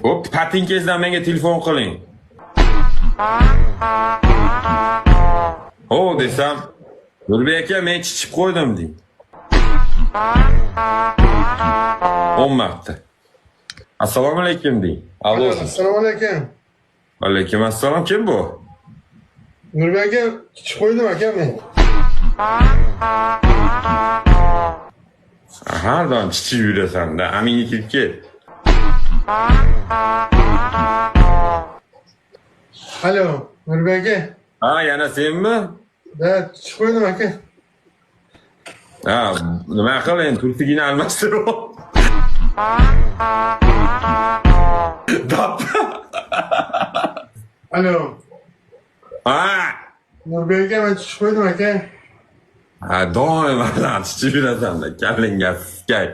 Hop, patinkangizdan menga telefon qiling. O desam, Nurbek aka, men chichib qo'ydim deng. 10 marta. Assalomu alaykum deng. Allo. Assalomu alaykum. Alaykum assalom. Kim bu? Nurbek aka, chiqib qo'ydim aka men. Har doim chichib yurasan-da. Aminga kirib kel. Alo, Nurbek aka. Ha, yana senmi? Da, chiqib qo'ydim aka. Ha, nima qiling, turtigini almashtirib. Dap. Alo. Ha. Nurbek aka, men chiqib qo'ydim aka. Ha, doim bilan chichib yurasan-da. Kalingga siskay.